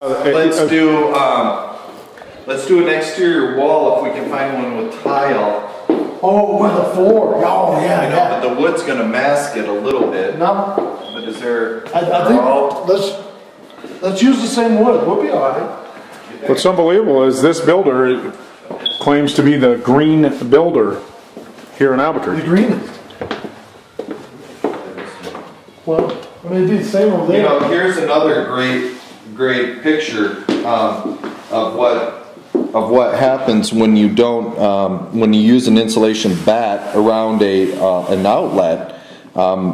Let's do an exterior wall if we can find one with tile. Oh, with a floor. Oh, yeah, I know, but the wood's going to mask it a little bit. No. But is there? I think let's use the same wood. We'll be all right. What's unbelievable is this builder claims to be the green builder here in Albuquerque. The green. Well, I mean, it'd be the same over there. You know, here's another great picture of what happens when you don't when you use an insulation bat around an outlet.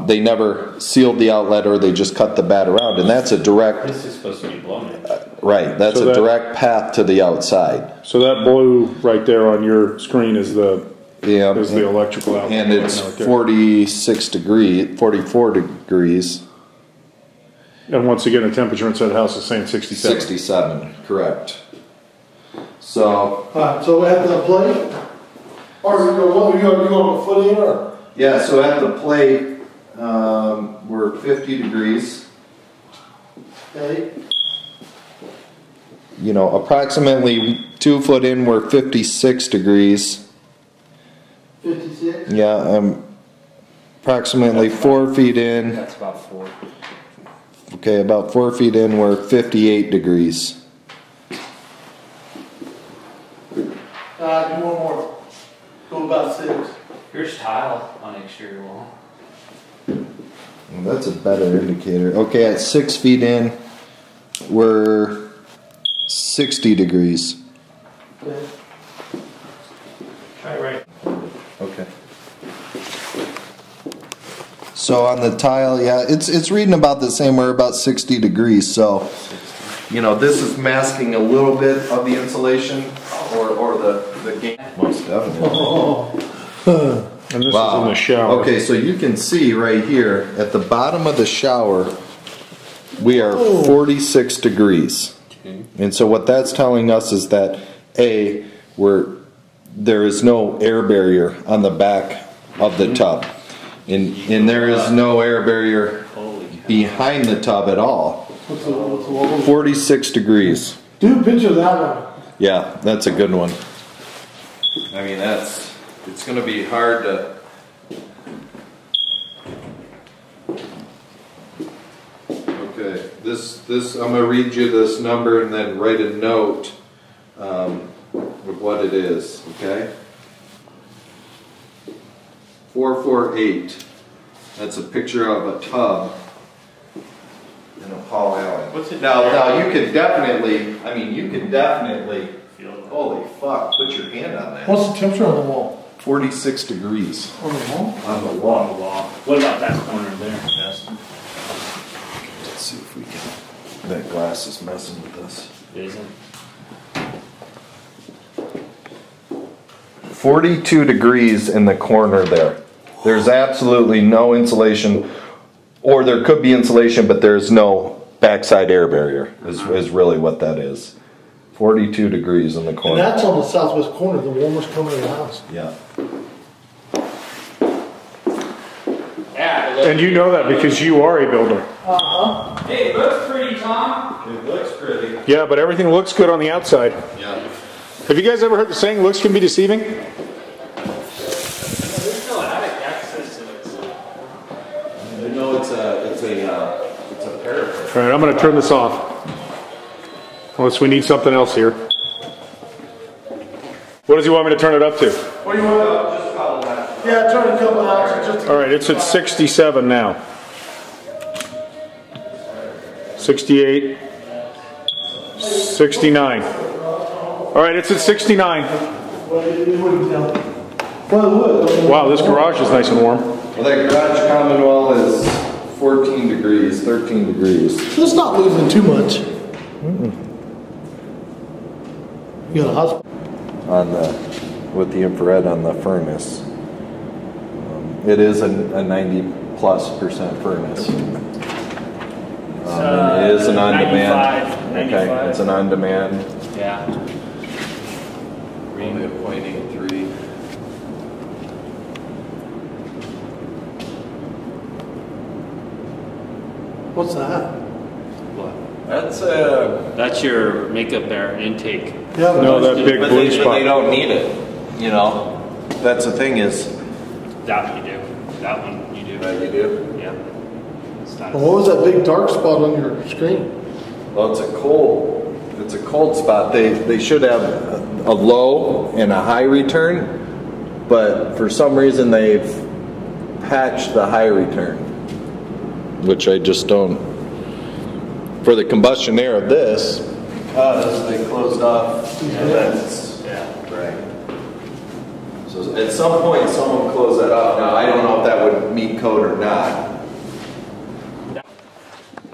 They never sealed the outlet, or they just cut the bat around, and that's a direct. This is supposed to be blown in. Right, that's a direct path to the outside. So that blue right there on your screen is the electrical outlet, and it's 46 degrees, 44 degrees. And once again, the temperature inside the house is saying 67. 67, correct. So. So at the plate, or you going to foot in, or? Yeah, so at the plate, we're 50 degrees. Okay. You know, approximately 2 foot in, we're 56 degrees. 56? Yeah, approximately 4 feet in. That's about 4. Okay, about 4 feet in, we're 58 degrees. Do one more. Go about 6. Here's tile on the exterior wall. Well, that's a better indicator. Okay, at 6 feet in, we're 60 degrees. Okay. Try right. Okay. So on the tile, yeah, it's reading about the same. We're about 60 degrees. So, you know, this is masking a little bit of the insulation or the game. Most definitely. And this is in the shower. Okay, so you can see right here at the bottom of the shower, we are 46 degrees. Okay. And so what that's telling us is that there is no air barrier on the back of the tub. And there is no air barrier behind the tub at all. What's the wall? 46 degrees. Do a picture of that one. Yeah, that's a good one. I mean, it's going to be hard to. Okay, this I'm going to read you this number and then write a note of what it is. Okay. 448. That's a picture of a tub in a Paul Allen. What's it? Now you could definitely. I mean, you could definitely. Holy fuck! Put your hand on that. What's the temperature on the wall? 46 degrees. On the wall? On the wall. On the wall. What about that corner there, Justin? Let's see if we can. That glass is messing with us. It isn't. 42 degrees in the corner there. There's absolutely no insulation, or there could be insulation, but there's no backside air barrier, is really what that is. 42 degrees in the corner. And that's on the southwest corner, the warmest corner of the house. Yeah. Yeah. And you know that because you are a builder. Uh-huh. Hey, it looks pretty, Tom. It looks pretty. Yeah, but everything looks good on the outside. Yeah. Have you guys ever heard the saying, looks can be deceiving? There's no attic access to it. I know it's a parapet. All right, I'm going to turn this off. Unless we need something else here. What does he want me to turn it up to? What do you want? Just follow that. Yeah, turn a couple hours. Just All right, it's at 67 now. 68. 69. All right, it's at 69. Wow, this garage is nice and warm. Well, that garage common wall is 14 degrees, 13 degrees. It's not losing too much. You got a hospital? With the infrared on the furnace. It is a 90+% furnace. It is an on-demand. 95. Okay, it's an on-demand. Yeah. Only a 0.83. What's that? What? That's your makeup air intake. Yeah, No, that big But blue they spot. don't need it, you know? That's the thing is. That you do. That one you do. You do? Yeah. It's not Well, what was that big dark spot on your screen? Well, it's a cold spot. They should have a low and a high return, but for some reason they've patched the high return, which I just don't. For the combustion air of this, because they closed off the vents. Yeah. Right. So at some point, someone closed that off. Now I don't know if that would meet code or not.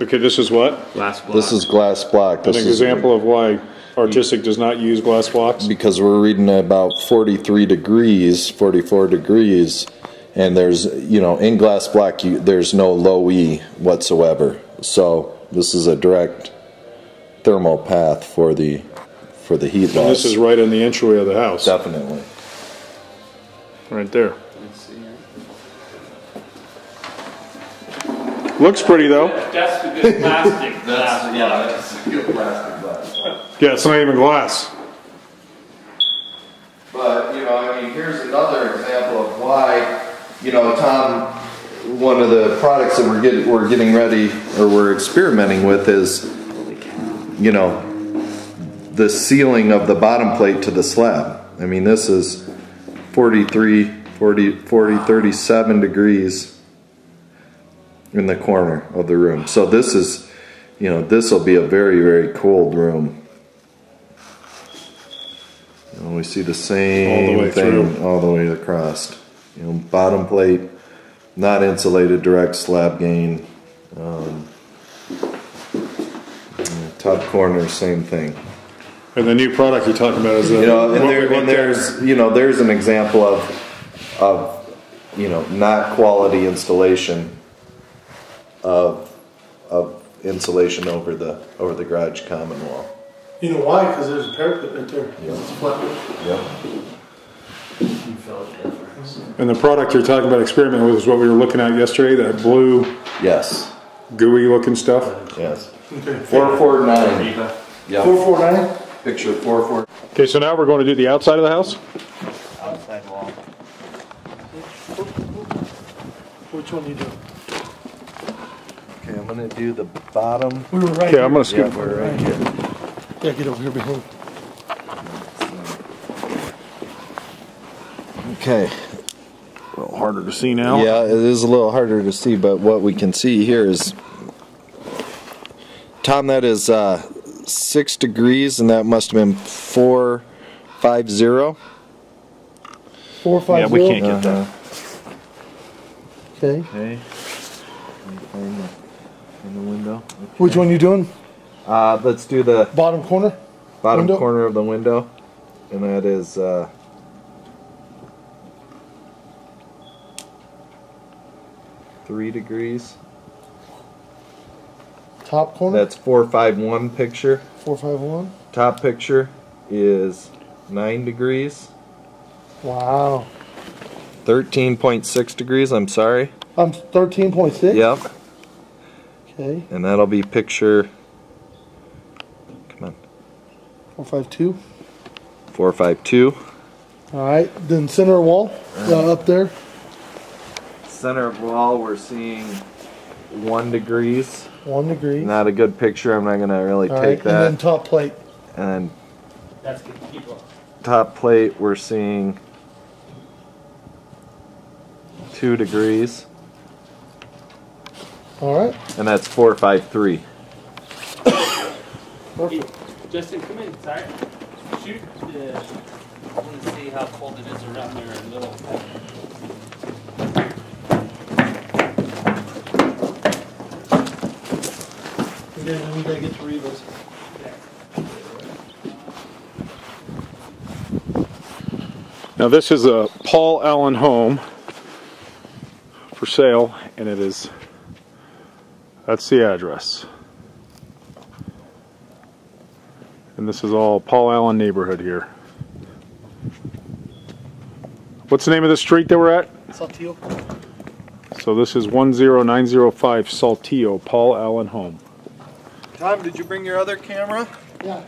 Okay, this is what? Glass block. This is glass block. An example of why Artistic does not use glass blocks? Because we're reading about 43 degrees, 44 degrees, and there's, you know, in glass block, there's no low E whatsoever. So this is a direct thermal path for the heat loss. And this is right in the entryway of the house. Definitely. Right there. Looks pretty though. That's a good plastic glass block. that's a good plastic glass. Yeah, it's not even glass. But, you know, I mean, here's another example of why, you know, Tom, one of the products that we're getting ready, or we're experimenting with is, you know, the sealing of the bottom plate to the slab. I mean, this is 37 degrees in the corner of the room. So this is, you know, this will be a very, very cold room. And we see the same thing all the way across. You know, bottom plate, not insulated, direct slab gain. Top corner, same thing. And the new product you're talking about is the, You know, and there's an example of you know, not quality installation of insulation over the garage common wall. You know why? Because there's a parapet right there. Yeah. It's flat roof. Yep. You felt the difference. and the product you're talking about experimenting with is what we were looking at yesterday, that blue Yes. gooey looking stuff. Yes. Okay. 449. Yeah. 449? Picture 44. Okay, so now we're going to do the outside of the house. Outside wall. Which one you do? Okay, I'm gonna do the bottom. We were right Okay, here. I'm going to scoot. We're right here. Yeah, get over here behind. Okay. A little harder to see now. Yeah, it is a little harder to see, but what we can see here is, Tom, that is 6 degrees, and that must have been 450. 450? Yeah, we can't get that. Okay. Okay. In the window. Which one you doing? Let's do the Bottom corner? bottom Window? corner of the window, and that is 3 degrees. Top corner? That's 451 picture. 451? Top picture is 9 degrees. Wow. 13.6 degrees, I'm sorry. 13.6? Yep. Okay. And that'll be picture, come on, 452. 452. Alright. Then center wall? Up there? Center of wall, we're seeing 1 degrees. 1 degree. Not a good picture, I'm not gonna really Alright. take that. And then top plate. And That's good. Keep up. top plate, we're seeing 2 degrees. Alright. And that's 453. Hey, Justin, come inside. Shoot. I want to see how cold it is around there a little. Okay, then we gotta get to Reva's. Now this is a Paul Allen home for sale, and it is, that's the address. And this is all Paul Allen neighborhood here. What's the name of the street that we're at? Saltillo. So this is 10905 Saltillo, Paul Allen home. Tom, did you bring your other camera? Yeah.